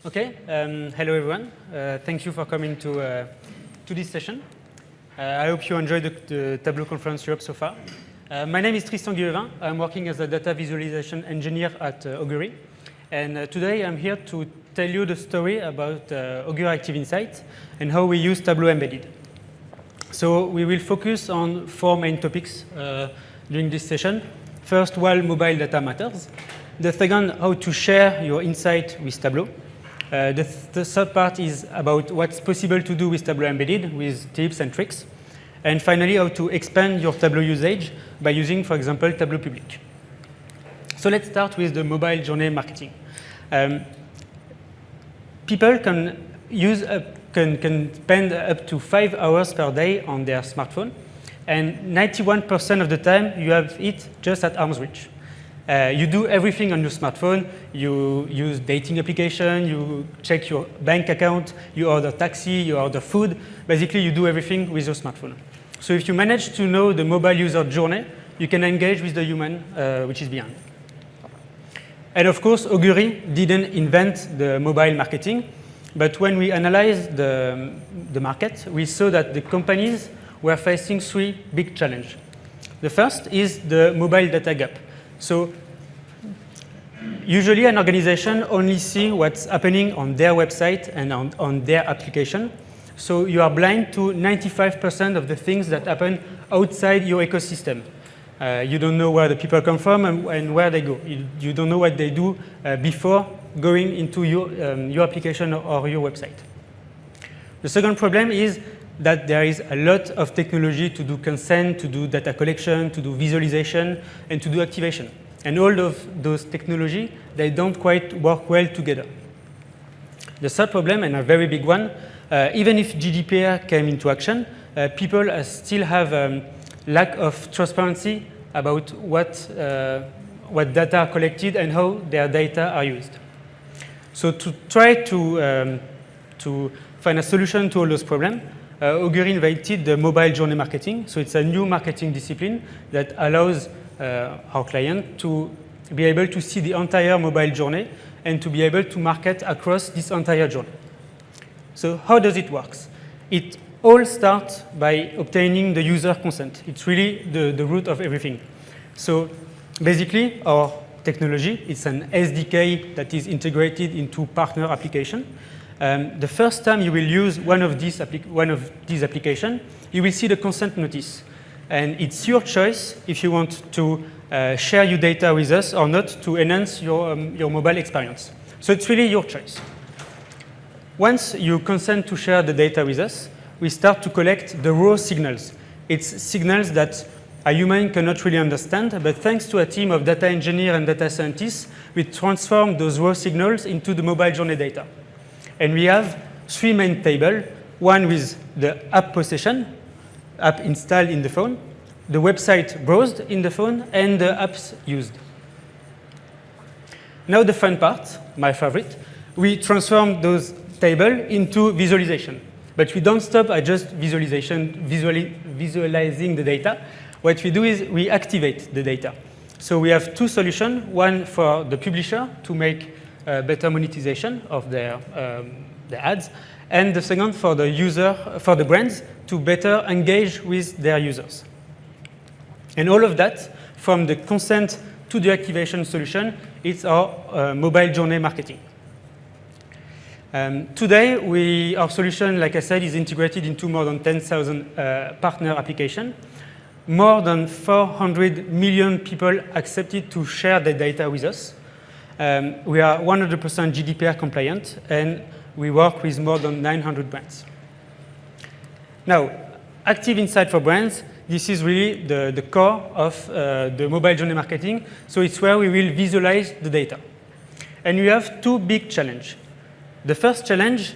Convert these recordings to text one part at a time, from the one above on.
Okay, hello everyone. Thank you for coming to this session. I hope you enjoyed the Tableau Conference Europe so far. My name is Tristan Guillovin. I'm working as a data visualization engineer at Augury. And today I'm here to tell you the story about Augury Active Insight and how we use Tableau Embedded. So we will focus on four main topics during this session. First, why mobile data matters. The second, how to share your insight with Tableau. The third part is about what's possible to do with Tableau Embedded with tips and tricks. And finally, how to expand your Tableau usage by using, for example, Tableau Public. So let's start with the mobile journey marketing. People can spend up to 5 hours per day on their smartphone, and 91% of the time you have it just at arm's reach. You do everything on your smartphone. You use dating application, you check your bank account, you order taxi, you order food. Basically, you do everything with your smartphone. So if you manage to know the mobile user journey, you can engage with the human which is behind. And of course, Augury didn't invent the mobile marketing, but when we analyzed the market, we saw that the companies were facing three big challenges. The first is the mobile data gap. So usually an organization only see what's happening on their website and on their application. So you are blind to 95% of the things that happen outside your ecosystem. You don't know where the people come from and where they go. You don't know what they do before going into your application or your website. The second problem is that there is a lot of technology to do consent, to do data collection, to do visualization, and to do activation. And all of those technology, they don't quite work well together. The third problem, and a very big one, even if GDPR came into action, people still have lack of transparency about what data are collected and how their data are used. So to try to find a solution to all those problems, Augury invented the mobile journey marketing. So it's a new marketing discipline that allows our client to be able to see the entire mobile journey and to be able to market across this entire journey. So how does it work? It all starts by obtaining the user consent. It's really the root of everything. So basically, our technology is an SDK that is integrated into partner application. The first time you will use one of these applications, you will see the consent notice. And it's your choice if you want to share your data with us or not to enhance your mobile experience. So it's really your choice. Once you consent to share the data with us, we start to collect the raw signals. It's signals that a human cannot really understand, but thanks to a team of data engineers and data scientists, we transform those raw signals into the mobile journey data. And we have three main tables, one with the app possession, app installed in the phone, the website browsed in the phone, and the apps used. Now the fun part, my favorite, we transform those tables into visualization. But we don't stop at just visualizing the data. What we do is we activate the data. So we have two solutions, one for the publisher to make better monetization of their ads, and the second for the user, for the brands to better engage with their users. And all of that, from the consent to the activation solution, it's our mobile journey marketing. Today, our solution, like I said, is integrated into more than 10,000 partner applications. More than 400 million people accepted to share their data with us. We are 100% GDPR compliant, and we work with more than 900 brands. Now, Active Insight for brands, this is really the core of the mobile journey marketing. So it's where we will visualize the data. And we have two big challenges. The first challenge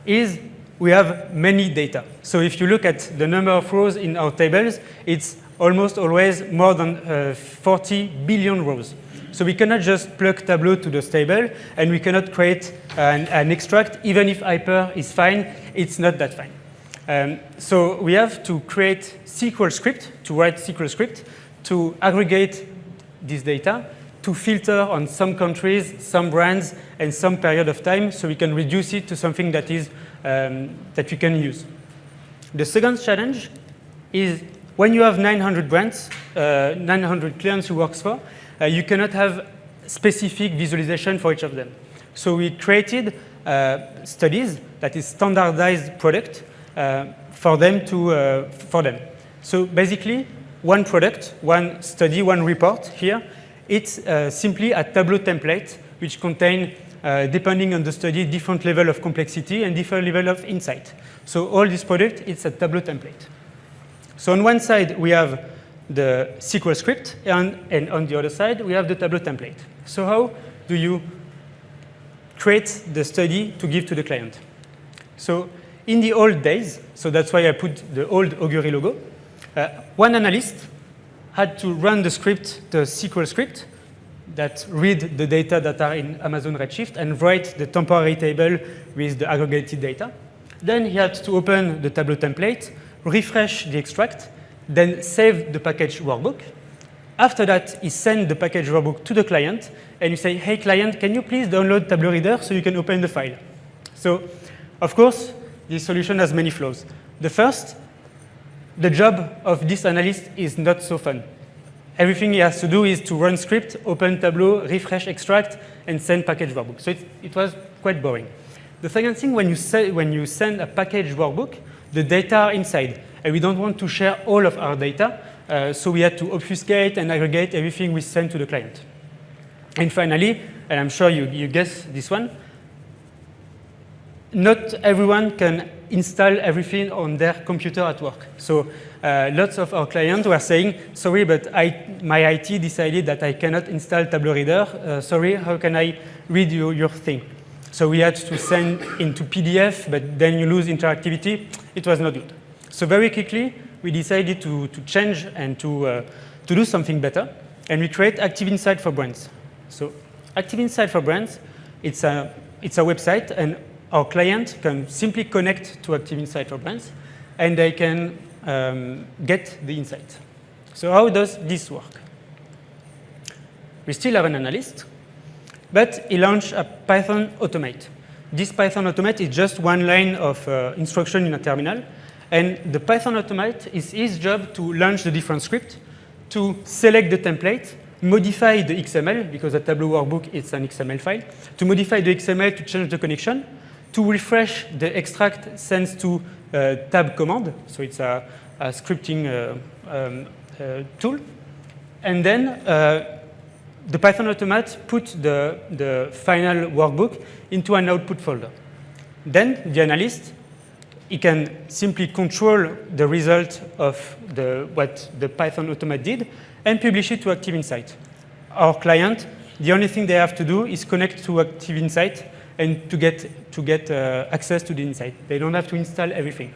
is we have many data. So if you look at the number of rows in our tables, it's almost always more than 40 billion rows. So we cannot just plug Tableau to the table, and we cannot create an extract. Even if Hyper is fine, it's not that fine. So we have to create SQL script, to write SQL script, to aggregate this data, to filter on some countries, some brands, and some period of time, so we can reduce it to something that is that we can use. The second challenge is when you have 900 brands, 900 clients you work for, you cannot have specific visualization for each of them. So we created studies that is standardized product for them. So basically, one product, one study, one report here, it's simply a Tableau template which contain, depending on the study, different level of complexity and different level of insight. So all this product, it's a Tableau template. So on one side, we have the SQL script, and on the other side, we have the Tableau template. So how do you create the study to give to the client? So in the old days, so that's why I put the old Augury logo, one analyst had to run the script, the SQL script, that read the data that are in Amazon Redshift and write the temporary table with the aggregated data. Then he had to open the Tableau template, refresh the extract, then save the package workbook. After that, he sends the package workbook to the client, and you say, hey, client, can you please download Tableau Reader so you can open the file? So, of course, this solution has many flaws. The first, the job of this analyst is not so fun. Everything he has to do is to run script, open Tableau, refresh extract, and send package workbook. So it was quite boring. The second thing, when you send a package workbook, the data are inside, and we don't want to share all of our data, so we had to obfuscate and aggregate everything we send to the client. And finally, and I'm sure you guess this one, not everyone can install everything on their computer at work. So lots of our clients were saying, sorry, but my IT decided that I cannot install Tableau Reader. Sorry, how can I read your thing? So we had to send into PDF, but then you lose interactivity. It was not good. So very quickly, we decided to change and to do something better. And we create Active Insight for Brands. So Active Insight for Brands, it's a website, and our client can simply connect to Active Insight for Brands, and they can get the insight. So how does this work? We still have an analyst, but he launched a Python automate. This Python automate is just one line of instruction in a terminal, and the Python automate is his job to launch the different script, to select the template, modify the XML, because a Tableau workbook is an XML file, to modify the XML to change the connection, to refresh the extract sends to tab command, so it's a scripting tool, and then the Python automate put the final workbook into an output folder. Then the analyst, he can simply control the result of what the Python automate did and publish it to Active Insight. Our client, the only thing they have to do is connect to Active Insight and to get access to the insight. They don't have to install everything.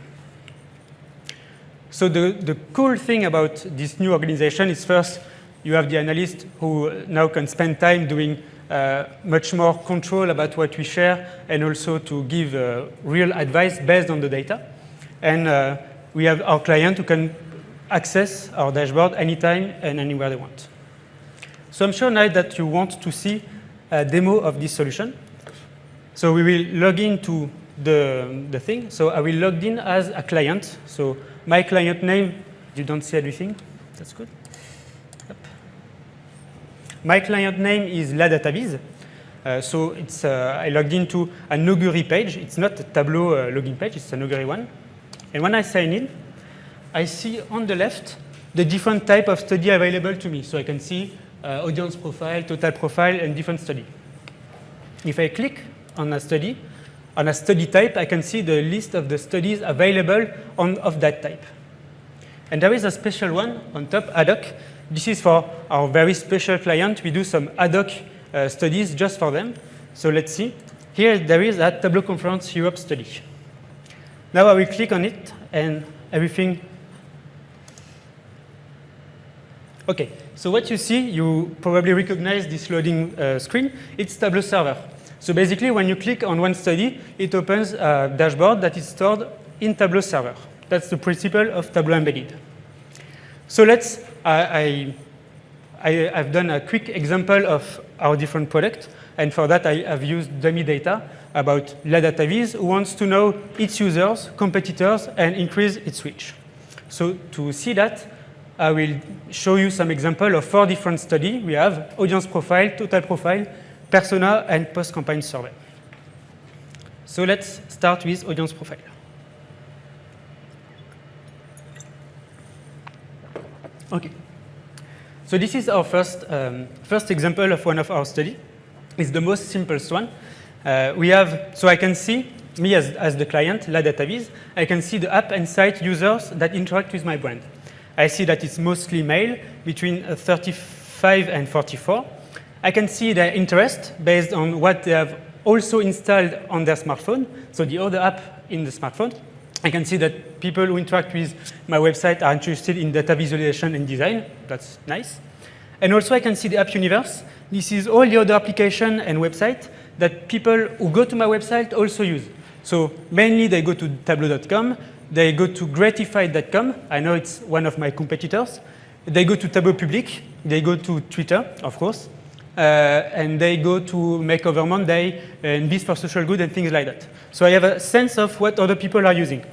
So the cool thing about this new organization is, first, you have the analyst who now can spend time doing much more control about what we share, and also to give real advice based on the data. And we have our client who can access our dashboard anytime and anywhere they want. So I'm sure now that you want to see a demo of this solution. So we will log into the thing. So I will log in as a client. So my client name, you don't see everything. That's good. Yep. My client name is La Database. So it's I logged into an Augury page. It's not a Tableau login page. It's an Augury one. And when I sign in, I see on the left the different type of study available to me. So I can see audience profile, total profile, and different study. If I click on a study type, I can see the list of the studies available of that type. And there is a special one on top, ad hoc. This is for our very special client. We do some ad hoc studies just for them. So let's see. Here there is a Tableau Conference Europe study. Now I will click on it, and everything. OK, so what you see, you probably recognize this loading screen. It's Tableau Server. So basically, when you click on one study, it opens a dashboard that is stored in Tableau Server. That's the principle of Tableau Embedded. So I I've done a quick example of our different products. And for that, I have used dummy data about La Data Viz, who wants to know its users, competitors, and increase its reach. So to see that, I will show you some example of 4 different studies. We have audience profile, total profile, persona, and post-campaign survey. So let's start with audience profile. Okay. So this is our first example of one of our studies. It's the most simplest one. So I can see, me as the client, La Data Viz, I can see the app and site users that interact with my brand. I see that it's mostly male, between 35 and 44. I can see their interest based on what they have also installed on their smartphone, so the other app in the smartphone. I can see that people who interact with my website are interested in data visualization and design. That's nice. And also I can see the app universe. This is all the other application and website that people who go to my website also use. So mainly they go to tableau.com, they go to Greatify.com. I know it's one of my competitors. They go to Tableau Public, they go to Twitter, of course, and they go to Makeover Monday and Biz for Social Good and things like that. So I have a sense of what other people are using.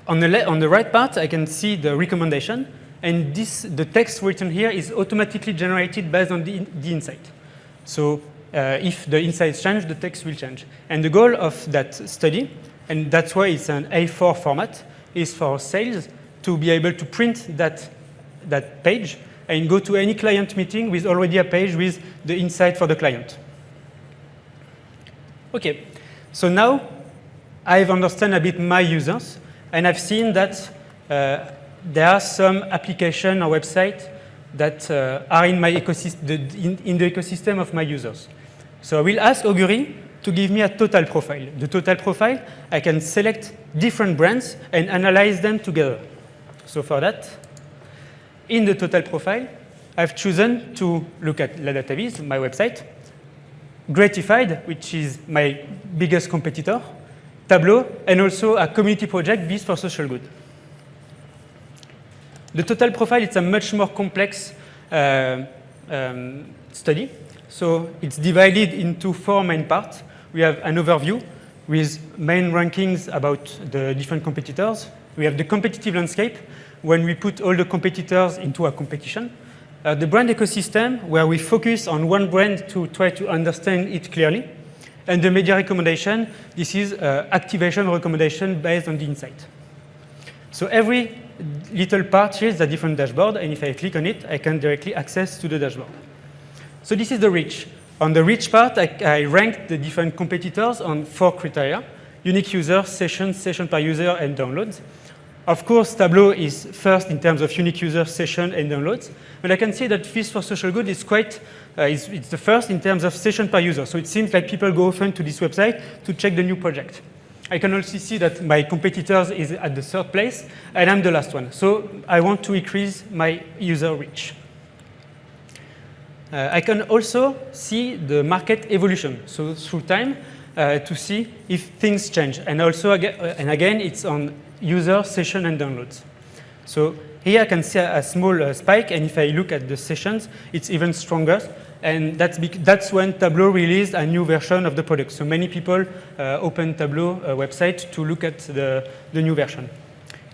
On the right part, I can see the recommendation, and the text written here is automatically generated based on the insight. So if the insights change, the text will change. And the goal of that study, and that's why it's an A4 format, is for sales to be able to print that page and go to any client meeting with already a page with the insight for the client. Okay, so now I've understood a bit my users, and I've seen that there are some application or website that are in my ecosystem, in the ecosystem of my users. So I will ask Augury to give me a total profile. The total profile, I can select different brands and analyze them together. So for that, in the total profile, I've chosen to look at La Data Viz, my website, Gratified, which is my biggest competitor, Tableau, and also a community project, Biz for Social Good. The total profile is a much more complex study. So it's divided into 4 main parts. We have an overview with main rankings about the different competitors. We have the competitive landscape, when we put all the competitors into a competition. The brand ecosystem, where we focus on one brand to try to understand it clearly. And the media recommendation, this is activation recommendation based on the insight. So every little part here is a different dashboard, and if I click on it, I can directly access to the dashboard. So this is the reach. On the reach part, I ranked the different competitors on 4 criteria: unique users, sessions, session per user, and downloads. Of course, Tableau is first in terms of unique users, session, and downloads. But I can see that Biz for Social Good is it's the first in terms of session per user. So it seems like people go often to this website to check the new project. I can also see that my competitors is at the 3rd place, and I'm the last one. So I want to increase my user reach. I can also see the market evolution, so through time, to see if things change. And also, again, it's on user, session, and downloads. So here I can see a small spike, and if I look at the sessions, it's even stronger. And that's when Tableau released a new version of the product. So many people open Tableau website to look at the new version.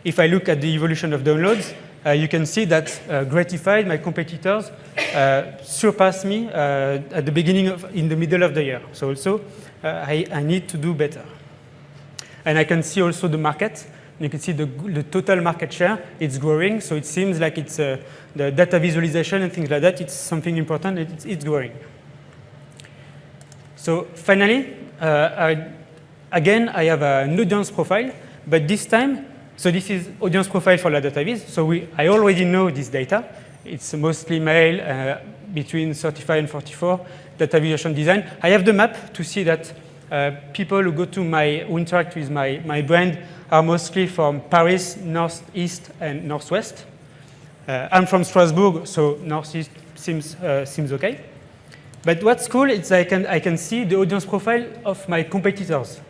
If I look at the evolution of downloads, you can see that Gratified, my competitors, surpassed me at the beginning in the middle of the year. So also, I need to do better. And I can see also the market. You can see the total market share, it's growing. So it seems like it's the data visualization and things like that, it's something important, it's growing. So finally, again, I have an audience profile, but this time, so this is audience profile for La Data Viz. So I already know this data. It's mostly male, between 35 and 44, data visualization design. I have the map to see that people who who interact with my brand are mostly from Paris, Northeast, and Northwest. I'm from Strasbourg, so Northeast seems okay. But what's cool is I can see the audience profile of my competitors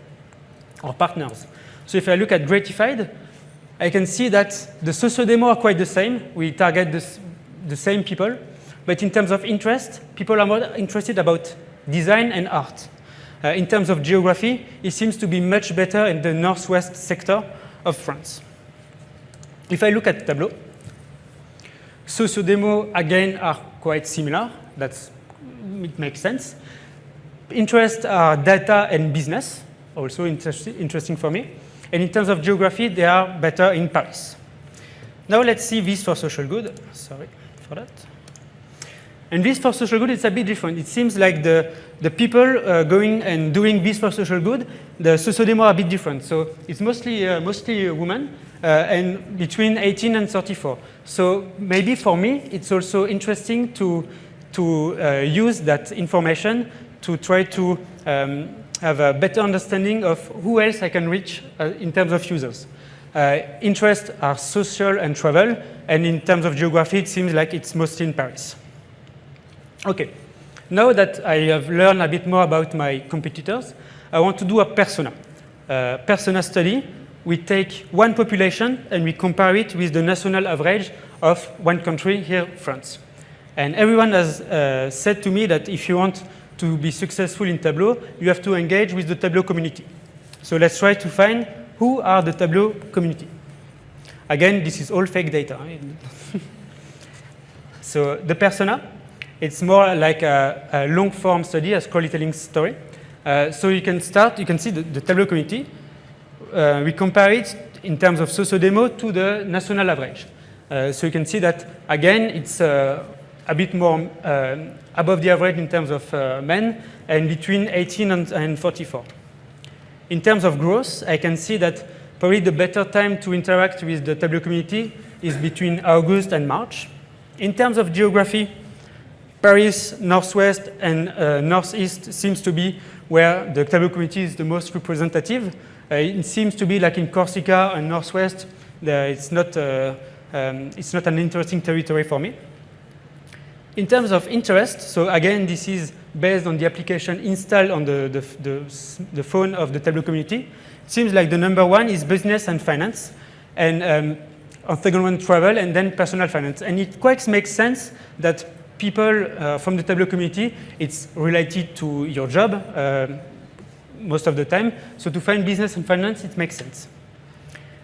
or partners. So if I look at Gratified, I can see that the socio demo are quite the same. We target the same people, but in terms of interest, people are more interested about design and art. In terms of geography, it seems to be much better in the northwest sector of France. If I look at Tableau, socio-demo, again, are quite similar. It makes sense. Interests are data and business, also interesting for me. And in terms of geography, they are better in Paris. Now let's see this for social good. Sorry for that. And this for social good, it's a bit different. It seems like the people going and doing this for social good, the socio-demo are a bit different. So it's mostly women and between 18 and 34. So maybe for me, it's also interesting to use that information to try to have a better understanding of who else I can reach in terms of users. Interests are social and travel, and in terms of geography, it seems like it's mostly in Paris. Okay, now that I have learned a bit more about my competitors, I want to do a persona. Persona study. We take one population and we compare it with the national average of one country here, France. And everyone has said to me that if you want to be successful in Tableau, you have to engage with the Tableau community. So let's try to find who are the Tableau community. Again, this is all fake data. So the persona, it's more like a long-form study, a storytelling story. So you can see the Tableau community. We compare it in terms of socio-demo to the national average. So you can see that, again, it's a bit more above the average in terms of men, and between 18 and 44. In terms of growth, I can see that probably the better time to interact with the Tableau community is between August and March. In terms of geography, Paris, Northwest, and Northeast seems to be where the Tableau community is the most representative. It seems to be like in Corsica and Northwest, it's not an interesting territory for me. In terms of interest, so again, this is based on the application installed on the phone of the Tableau community. It seems like the number one is business and finance, and on second one, travel, and then personal finance. And it quite makes sense that people from the Tableau community, it's related to your job most of the time. So to find business and finance, it makes sense.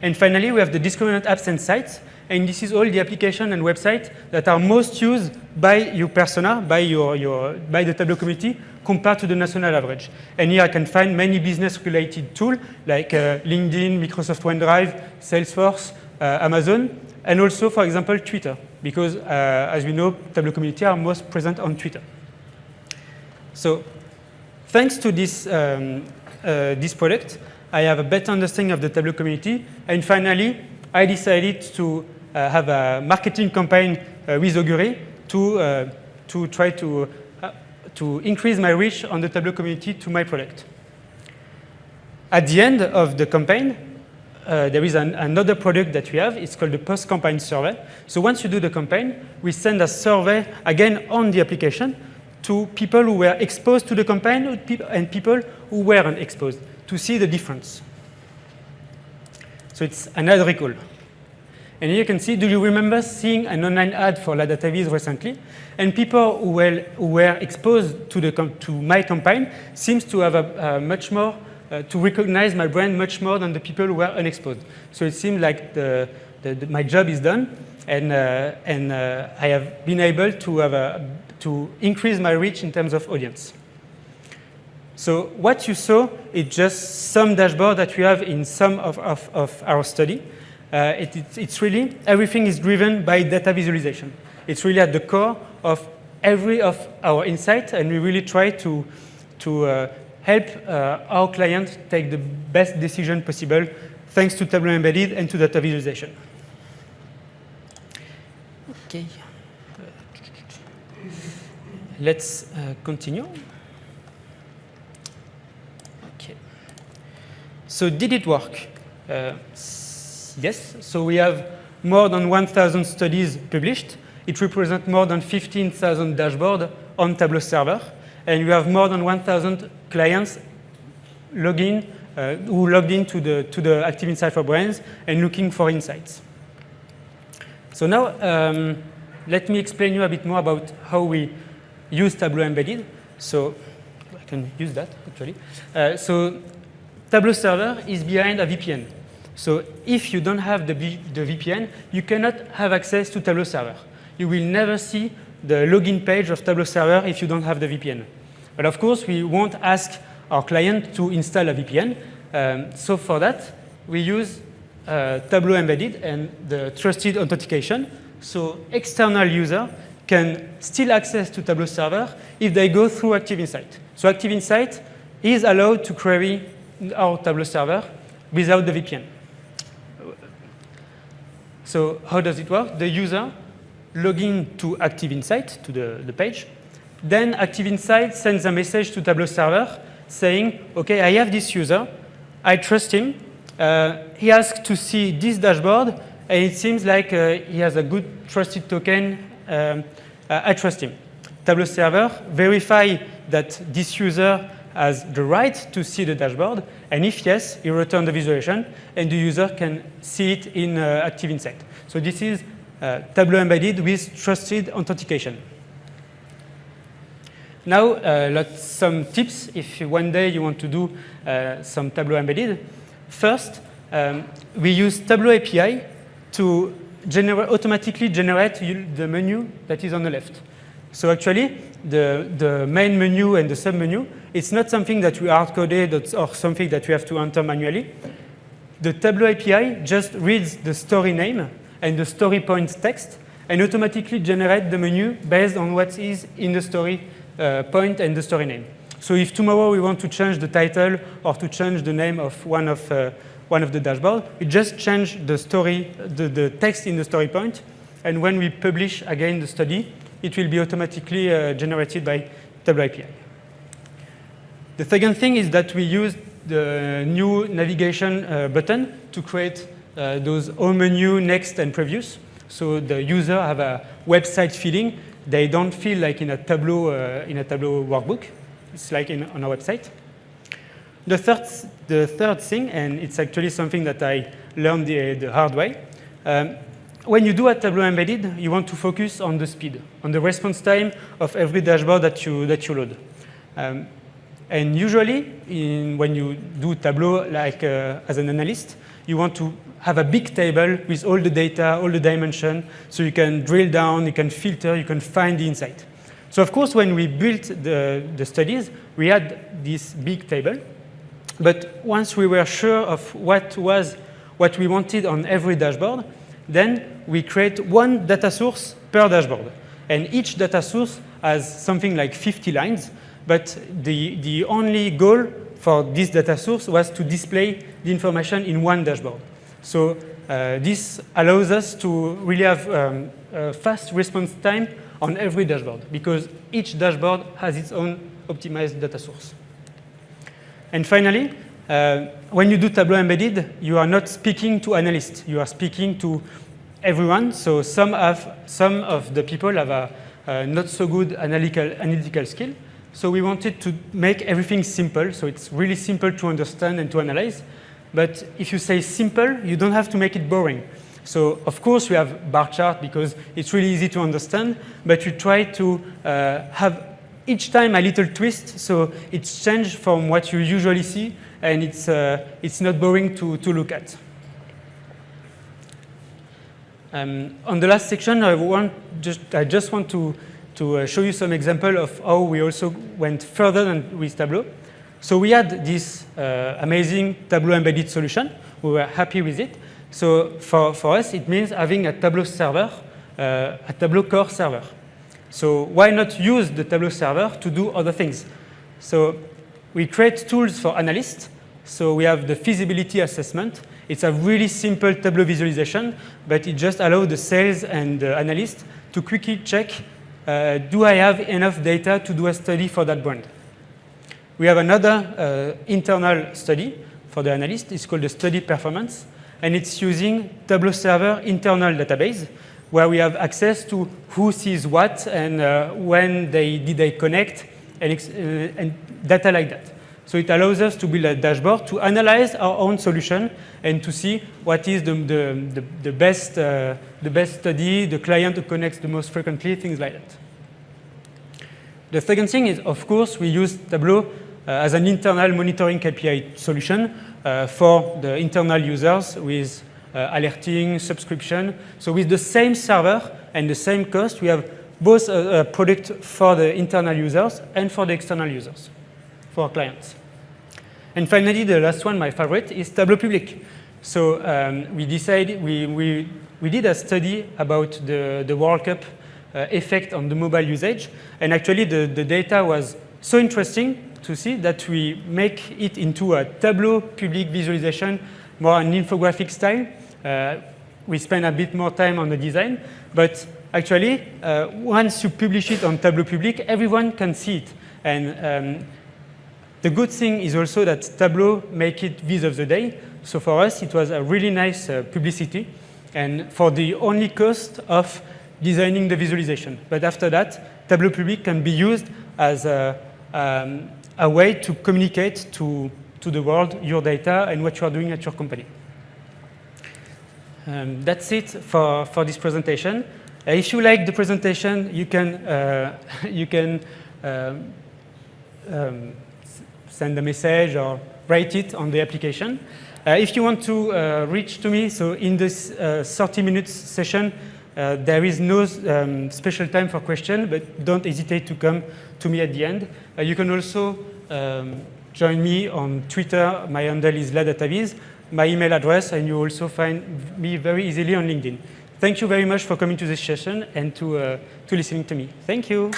And finally, we have the discriminant apps and sites. And this is all the application and website that are most used by your persona, by the Tableau community, compared to the national average. And here I can find many business-related tools like LinkedIn, Microsoft OneDrive, Salesforce, Amazon, and also, for example, Twitter, because as we know, Tableau community are most present on Twitter. So thanks to this product, I have a better understanding of the Tableau community. And finally, I decided to have a marketing campaign with Augury to try to increase my reach on the Tableau community to my product. At the end of the campaign, there is another product that we have. It's called the post-campaign survey. So once you do the campaign, we send a survey, again, on the application to people who were exposed to the campaign and people who weren't exposed to see the difference. So it's an ad recall. And here you can see, do you remember seeing an online ad for La Data Viz recently? And people who were exposed to my campaign seems to have a much more, to recognize my brand much more than the people who were unexposed. So it seems like my job is done, and I have been able to increase my reach in terms of audience. So what you saw is just some dashboard that we have in some of our study. It's really, everything is driven by data visualization. It's really at the core of every of our insight, and we really try to help our clients take the best decision possible thanks to Tableau Embedded and to data visualization. Okay. Let's continue. Okay. So did it work? Yes. So we have more than 1,000 studies published. It represents more than 15,000 dashboards on Tableau server. And we have more than 1,000 clients who logged into the Active Insight for Brands and looking for insights. So now let me explain you a bit more about how we use Tableau Embedded. So I can use that, actually. So Tableau Server is behind a VPN. So if you don't have the VPN, you cannot have access to Tableau Server. You will never see the login page of Tableau Server if you don't have the VPN. But of course, we won't ask our client to install a VPN. So for that, we use Tableau Embedded and the trusted authentication. So external user can still access to Tableau Server if they go through Active Insight. So Active Insight is allowed to query our Tableau Server without the VPN. So how does it work? The user logs in to Active Insight, to the page. Then Active Insight sends a message to Tableau Server saying, OK, I have this user. I trust him. He asks to see this dashboard, and it seems like he has a good trusted token. I trust him. Tableau Server verify that this user has the right to see the dashboard, and if yes, he returns the visualization, and the user can see it in Active Insight. So this is Tableau Embedded with trusted authentication. Now, some tips if one day you want to do some Tableau Embedded. First, we use Tableau API to automatically generate the menu that is on the left. So actually, the main menu and the sub-menu, it's not something that we hard-coded or something that we have to enter manually. The Tableau API just reads the story name and the story point text and automatically generate the menu based on what is in the story point and the story name. So if tomorrow we want to change the title or to change the name of one of the dashboard, we just change the story, the text in the story point, and when we publish again the study, it will be automatically generated by Tableau API. The second thing is that we use the new navigation button to create those home menu, next, and previous. So the user have a website feeling. They don't feel like in a Tableau workbook. It's like on our website. The third thing, and it's actually something that I learned the hard way, when you do a Tableau Embedded, you want to focus on the speed, on the response time of every dashboard that you load. And usually, when you do Tableau like as an analyst, you want to have a big table with all the data, all the dimensions, so you can drill down, you can filter, you can find the insight. So of course, when we built the studies, we had this big table. But once we were sure of what we wanted on every dashboard, then we create one data source per dashboard. And each data source has something like 50 lines. But the only goal for this data source was to display the information in one dashboard. So this allows us to really have a fast response time on every dashboard, because each dashboard has its own optimized data source. And finally, when you do Tableau Embedded, you are not speaking to analysts. You are speaking to everyone. So some of the people have a not so good analytical skill. So we wanted to make everything simple. So it's really simple to understand and to analyze. But if you say simple, you don't have to make it boring. So of course we have bar chart because it's really easy to understand, but we try to have each time a little twist, so it's changed from what you usually see, and it's not boring to look at. On the last section, I just want to show you some example of how we also went further than with Tableau. So we had this amazing Tableau Embedded solution. We were happy with it. So for us, it means having a Tableau server, a Tableau core server. So why not use the Tableau server to do other things? So we create tools for analysts. So we have the feasibility assessment. It's a really simple Tableau visualization, but it just allows the sales and the analyst to quickly check, do I have enough data to do a study for that brand? We have another internal study for the analyst. It's called the study performance. And it's using Tableau Server internal database, where we have access to who sees what and when did they connect and data like that. So it allows us to build a dashboard to analyze our own solution and to see what is the best study, the client who connects the most frequently, things like that. The second thing is, of course, we use Tableau as an internal monitoring KPI solution for the internal users with alerting, subscription. So with the same server and the same cost, we have both a product for the internal users and for the external users, for our clients. And finally, the last one, my favorite, is Tableau Public. So we decided, we did a study about the World Cup effect on the mobile usage. And actually, the data was so interesting to see that we make it into a Tableau Public visualization, more an infographic style. We spend a bit more time on the design. But actually, once you publish it on Tableau Public, everyone can see it. And the good thing is also that Tableau make it Viz of the Day. So for us, it was a really nice publicity, and for the only cost of designing the visualization. But after that, Tableau Public can be used as a way to communicate to the world your data and what you are doing at your company. That's it for this presentation. If you like the presentation, you can send a message or write it on the application. If you want to reach to me, so in this 30 minutes session, there is no special time for question, but don't hesitate to come to me at the end. You can also join me on Twitter. My handle is ladataviz, my email address, and you also find me very easily on LinkedIn. Thank you very much for coming to this session and to listening to me. Thank you.